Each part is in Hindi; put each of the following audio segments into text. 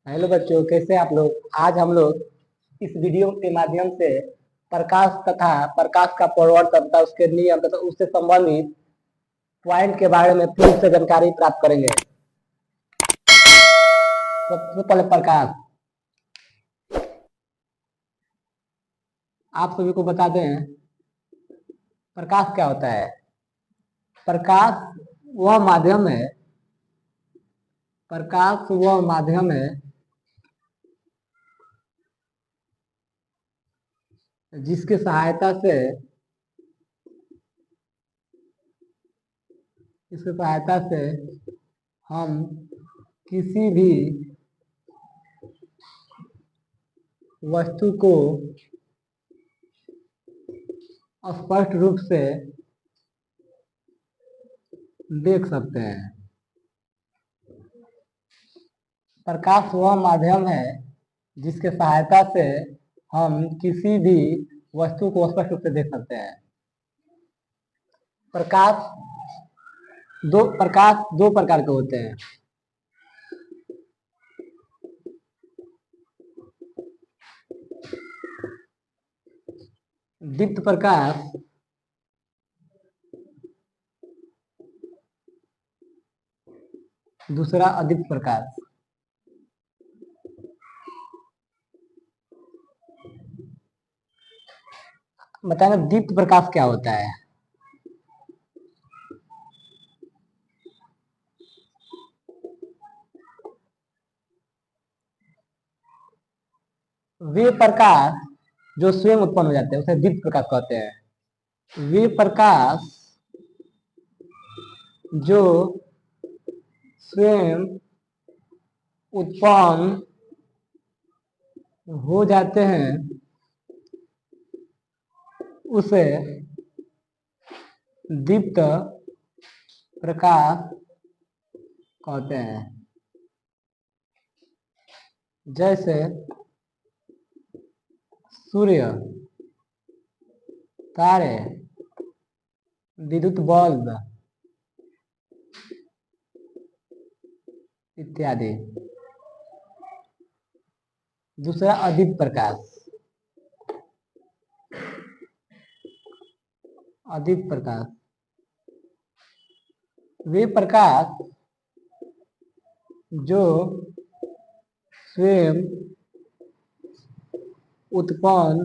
हेलो बच्चों, कैसे आप लोग। आज हम लोग इस वीडियो के माध्यम से प्रकाश तथा प्रकाश का प्रवर्तन तथा उसके नियम तथा उससे संबंधित पॉइंट के बारे में पूरी से जानकारी प्राप्त करेंगे। सबसे पहले प्रकाश, आप सभी को बता दें प्रकाश क्या होता है। प्रकाश वह माध्यम है प्रकाश वह माध्यम है जिसकी सहायता से हम किसी भी वस्तु को स्पष्ट रूप से देख सकते हैं। प्रकाश वह माध्यम है जिसके सहायता से हम किसी भी वस्तु को स्पष्ट रूप से देख सकते हैं। प्रकाश दो प्रकार के होते हैं। दीप्त प्रकाश दूसरा अदीप्त प्रकाश। बताना दीप्त प्रकाश क्या होता है। वे प्रकाश जो स्वयं उत्पन्न हो जाते हैं उसे दीप्त प्रकाश कहते हैं। वे प्रकाश जो स्वयं उत्पन्न हो जाते हैं उसे दीप्त प्रकाश कहते हैं। जैसे सूर्य, तारे, विद्युत बल्ब इत्यादि। दूसरा अदीप्त प्रकाश। अदीप्त प्रकाश वे प्रकाश जो स्वयं उत्पन्न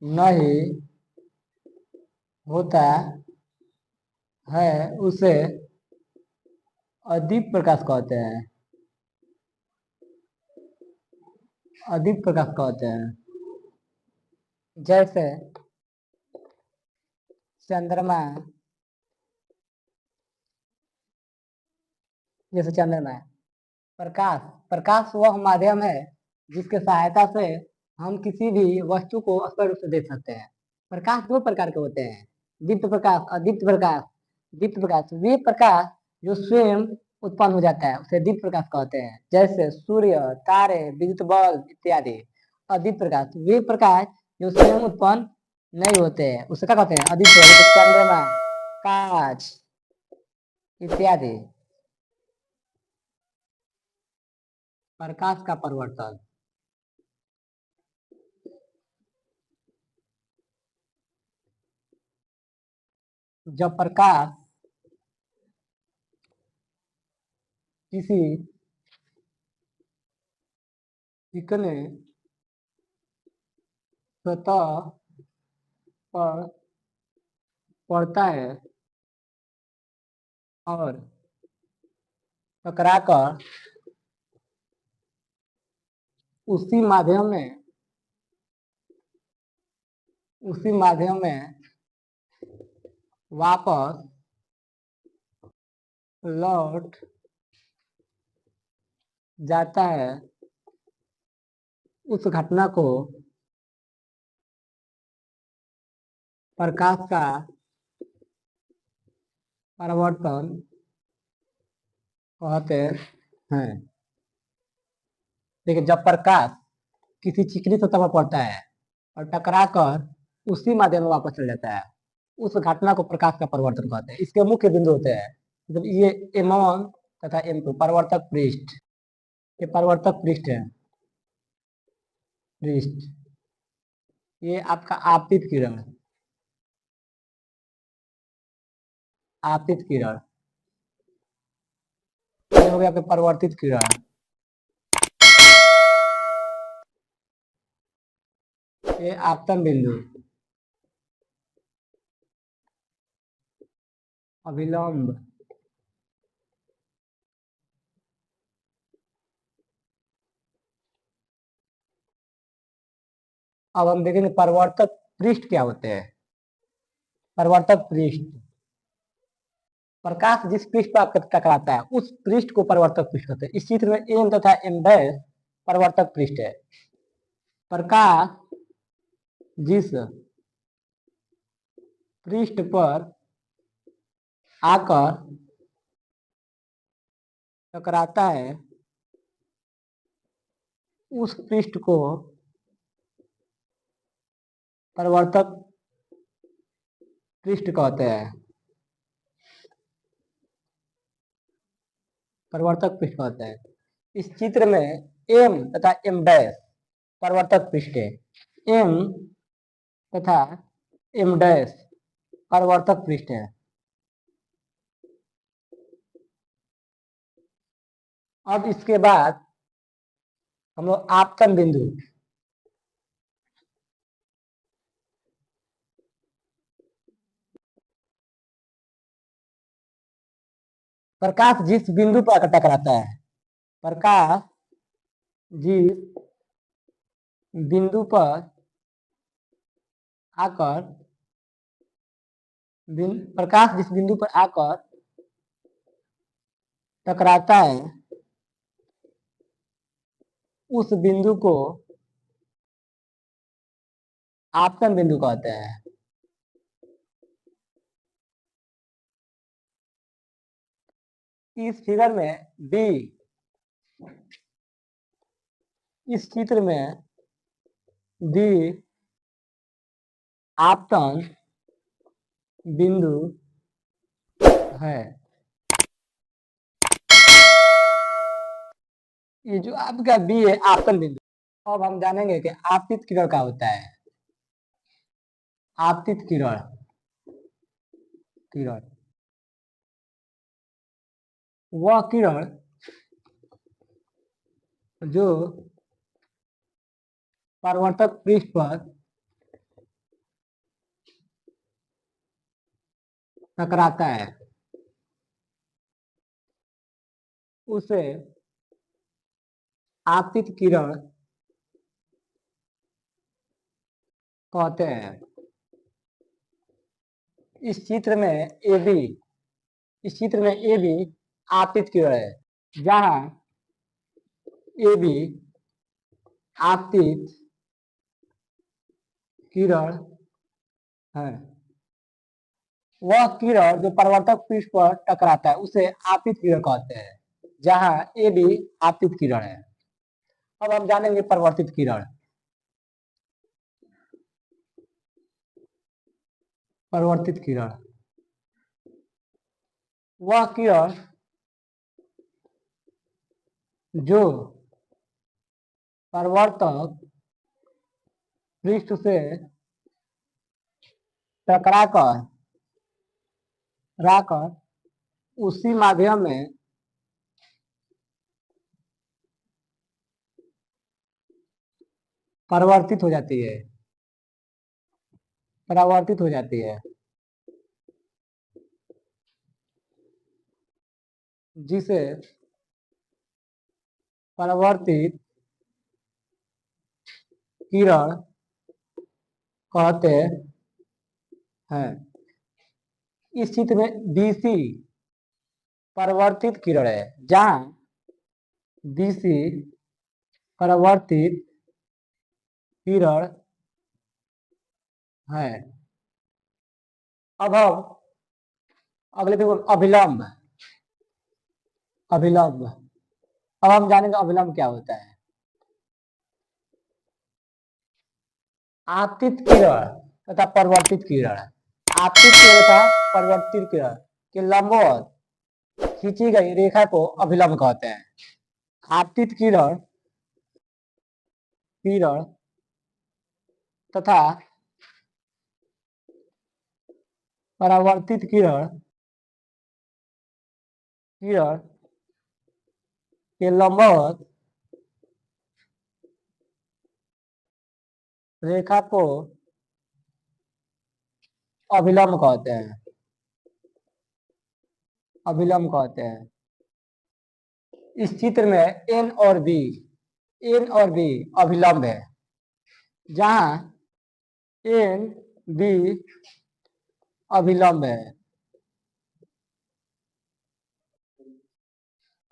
नहीं होता है उसे अदीप्त प्रकाश कहते हैं। अदीप्त प्रकाश कहते हैं। जैसे चंद्रमा, प्रकाश प्रकाश वह माध्यम है जिसके सहायता से हम किसी भी वस्तु को स्पष्ट रूप से देख सकते हैं। प्रकाश दो प्रकार के होते हैं, दीप्त प्रकाश, अदीप्त प्रकाश। दीप्त प्रकाश वे प्रकाश जो स्वयं उत्पन्न हो जाता है उसे दीप्त प्रकाश कहते हैं। जैसे सूर्य, तारे, विद्युत बल्ब इत्यादि। अदीप्त प्रकाश वे प्रकाश जो स्वयं उत्पन्न नहीं होते हैं उसे क्या कहते हैं, अदीप्त प्रकाश। जैसे चंद्रमा, कांच इत्यादि। प्रकाश का परिवर्तन। जब प्रकाश किसी चिकने सतह पर पड़ता है और टकराकर उसी माध्यम में वापस लौट जाता है, उस घटना को प्रकाश का परिवर्तन कहते हैं। देखिए, जब प्रकाश किसी चिकनी सतह पर पड़ता है और टकराकर उसी माध्यम में वापस चल जाता है, उस घटना को प्रकाश का परिवर्तन कहते हैं। इसके मुख्य बिंदु होते हैं, मतलब ये M1 तथा M2 परिवर्तक पृष्ठ। ये परिवर्तक पृष्ठ है, पृष्ठ। ये आपका आपतित किरण, आपतित किरण। ये हो गया आपका परिवर्तित किरण। ये आपतन बिंदु, अभिलंब, अब हम देखेंगे परिवर्तक पृष्ठ क्या होते हैं। परिवर्तक पृष्ठ, प्रकाश जिस पृष्ठ पर आपका टकराता है उस पृष्ठ को परिवर्तक पृष्ठ कहते हैं। इस चित्र में एम तथा एम डैश परिवर्तक पृष्ठ है। प्रकाश जिस पृष्ठ पर आकर टकराता है उस पृष्ठ को परिवर्तक पृष्ठ कहते हैं, परिवर्तक पृष्ठ कहते हैं। इस चित्र में एम तथा एम डैश परिवर्तक पृष्ठ है। एम तथा एम डैश परिवर्तक पृष्ठ है। अब इसके बाद हम लोग आपतन बिंदु, प्रकाश जिस बिंदु पर टकराता है, प्रकाश जिस बिंदु पर आकर, प्रकाश जिस बिंदु पर आकर टकराता है उस बिंदु को आपतन बिंदु कहते हैं। इस फिगर में बी, इस चित्र में बी आपतन बिंदु है। ये जो आपका बी है आपतन बिंदु। अब हम जानेंगे कि आपतित किरण क्या होता है। आपतित किरण, किरण वह किरण जो परिवर्तक पृष्ठ पर टकराता है उसे आपतित किरण कहते हैं। इस चित्र में ए बी, इस चित्र में ए बी आपतित किरण है, जहां ए बी आपतित किरण है। वह किरण जो परिवर्तक पृष्ठ पर टकराता है उसे आपतित किरण कहते हैं, जहां ए बी आपतित किरण है। अब हम जानेंगे परिवर्तित किरण। परिवर्तित किरण वह किरण जो परिवर्तक पृष्ठ से टकराकर उसी माध्यम में परिवर्तित हो जाती है, परावर्तित हो जाती है, जिसे परावर्तित किरण कहते हैं। इस चित्र में बीसी परावर्तित किरण है, जहां बीसी परावर्तित किरण है। अब हम अगले देखो अभिलंब, अभिलंब। अब हम जानेंगे अभिलंब क्या होता है। आपतित किरण तथा परिवर्तित किरण, आपतित किरण तथा परिवर्तित किरण के लंबवत खींची गई रेखा को अभिलंब कहते हैं। आपतित किरण किरण तथा परावर्तित किरण किरण के लंबवत रेखा को अभिलंब कहते हैं। अभिलंब कहते हैं। इस चित्र में एन और बी अभिलंब है, जहां एन बी अभिलंब है।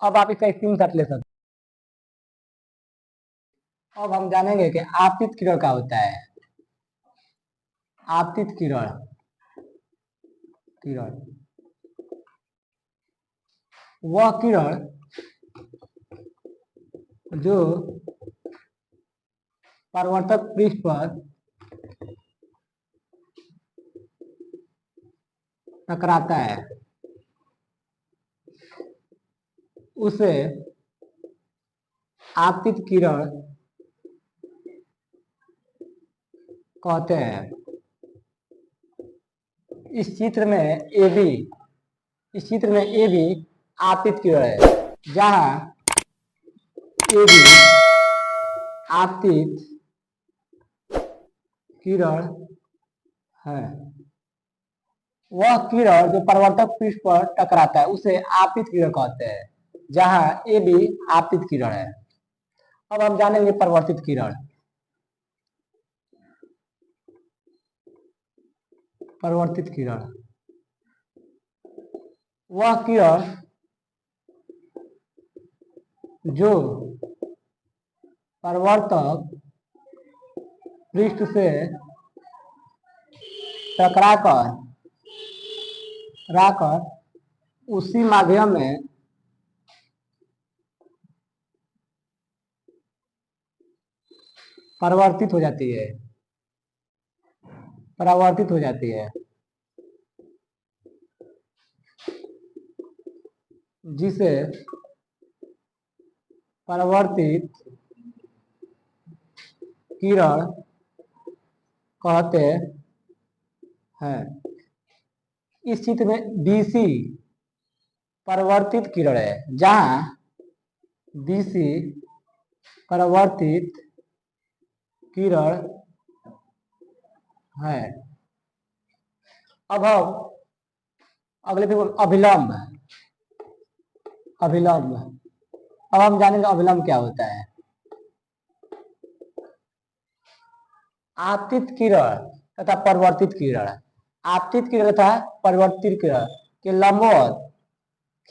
अब आप इसका स्क्रीनशॉट ले सकते। अब हम जानेंगे कि आपतित किरण क्या होता है। आपतित किरण किरण वह किरण जो परावर्तक पृष्ठ पर टकराता है, उसे आपतित किरण कहते हैं। इस चित्र में ए बी आपतित किरण है, जहां ए बी आपतित किरण है। वह किरण जो परावर्तक पृष्ठ पर टकराता है उसे आपतित किरण कहते हैं, जहां ए बी आपतित किरण है। अब हम जानेंगे परावर्तित किरण। परावर्तित किरण वह किरण जो परावर्तक पृष्ठ से टकराकर उसी माध्यम में परावर्तित हो जाती है। परावर्तित हो जाती है, जिसे परावर्तित किरण कहते हैं। इस चित्र में बीसी परावर्तित किरण है, जहां बीसी परावर्तित किरण है। अब हम अगले फिगर अभिलंब। अभिलंब अब हम जानेंगे अभिलंब क्या होता है। आपतित किरण तथा परावर्तित किरण, आपतित किरण तथा परावर्तित किरण के लंबवत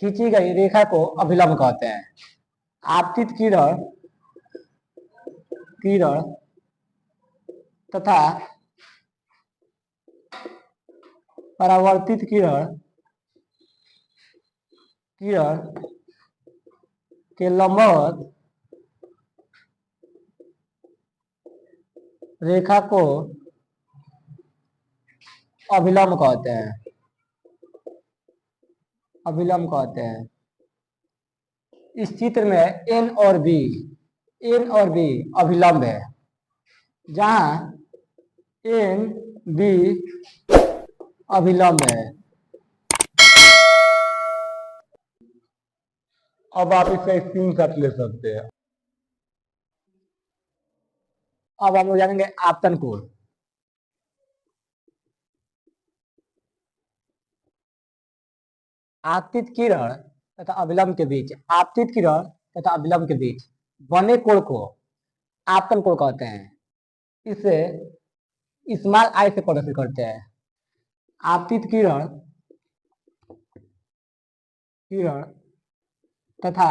खींची गई रेखा को अभिलंब कहते हैं। आपतित किरण तथा परावर्तित किरण के लंबवत रेखा को अभिलंब कहते हैं। अभिलंब कहते हैं। इस चित्र में एन और बी अभिलंब है, जहां एन बी अभिलंब है। अब आप इसका स्क्रीनशॉट ले सकते हैं। अब हम लोग जानेंगे आपतन कोण। आपतित किरण तथा अभिलंब के बीच बने कोण को आपतन कोण कहते हैं। इसे स्मॉल आई से प्रदर्शित करते हैं। आपतित किरण तथा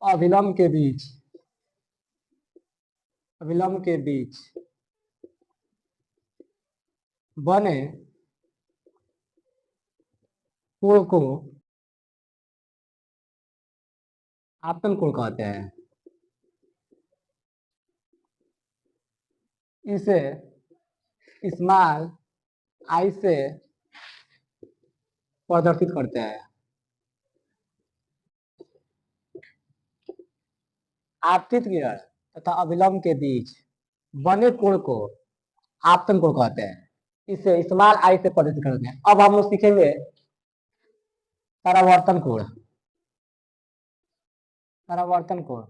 अभिलंब के बीच बने कोण को आपतन कोण कहते हैं। इसे स्मॉल आई से प्रदर्शित करते हैं। आपतित किरण तथा अभिलंब के बीच बने कोण को आपतन कोण कहते हैं। इसे स्मॉल आई से प्रदर्शित करते हैं। अब हम लोग सीखेंगे परावर्तन कोण। परावर्तन कोण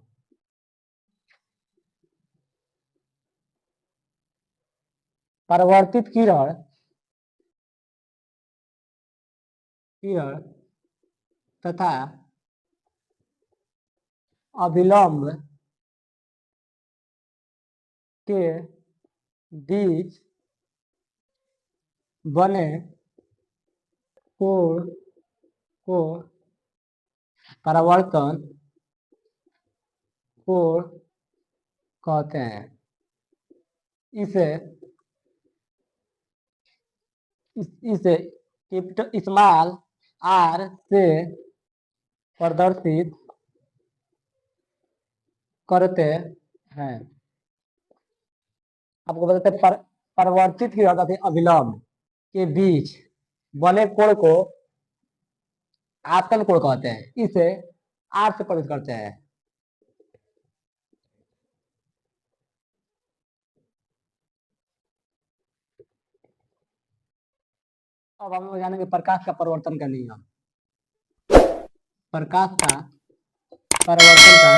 परावर्तित किरण तथा अभिलंब के बीच बने कोण को परावर्तन कोण कहते हैं। इसे स्मॉल आर से प्रदर्शित करते हैं। आपको बताते हैं परिवर्तित किरण तथा अभिलंब के बीच बने कोण को आपतन कोण कहते हैं। इसे आर से प्रदर्शित करते हैं। अब हम लोग जानेंगे प्रकाश का परिवर्तन का नियम। प्रकाश का परिवर्तन का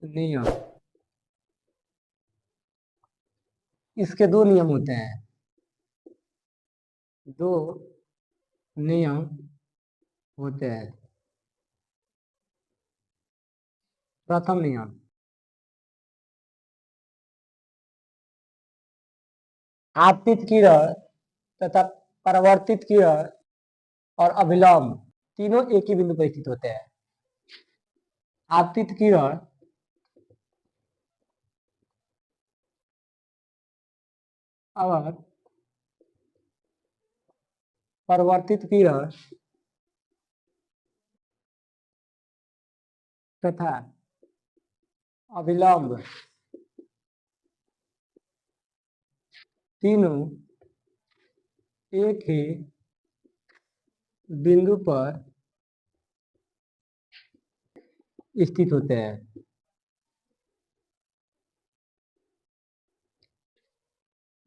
नियम। इसके दो नियम होते हैं। दो नियम होते हैं। प्रथम नियम, आपतित किरण तथा परावर्तित किरण और अभिलंब तीनों एक ही बिंदु पर स्थित होते हैं। आपतित किरण और परावर्तित किरण तथा अभिलंब तीनों एक ही बिंदु पर स्थित होते हैं।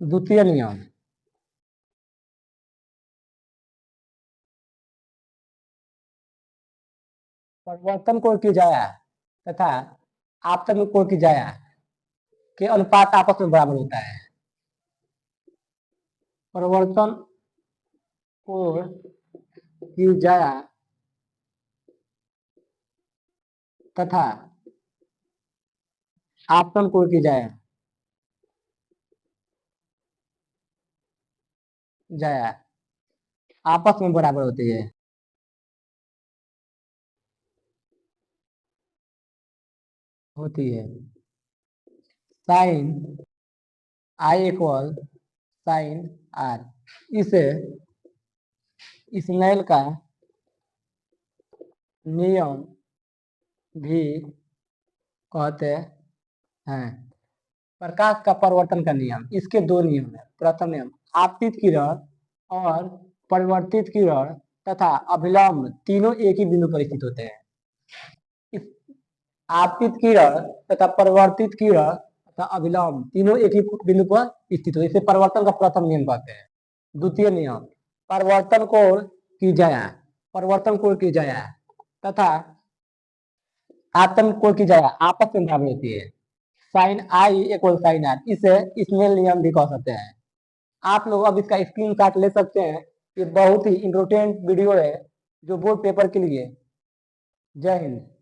द्वितीय नियम, परिवर्तन कोण की जाया तथा आपतन कोण की जाया के अनुपात आपस में बराबर होता है। परिवर्तन कोण की जाया तथा आपतन कोण की जाया आपस में बराबर होती है। Sine i equal sine r. इसे स्नेल का नियम भी कहते हैं। प्रकाश का परिवर्तन का नियम, इसके दो नियम है। प्रथम नियम, आपतित किरण और परिवर्तित किरण तथा अभिलंब तीनों एक ही बिंदु पर स्थित होते हैं। आपतित किरण तथा परिवर्तित किरण तथा अभिलंब तीनों एक ही बिंदु पर स्थित होते हैं। इसे परिवर्तन का प्रथम नियम कहते हैं। द्वितीय नियम, परिवर्तन कोण की जाया तथा आपतन कोण की जाया आपस में बराबर होती है। Sine i equal sine r, इसे स्नेल नियम भी कह सकते हैं। आप लोग अब इसका स्क्रीनशॉट ले सकते हैं। ये बहुत ही इंपॉर्टेंट वीडियो है जो बोर्ड पेपर के लिए। जय हिंद।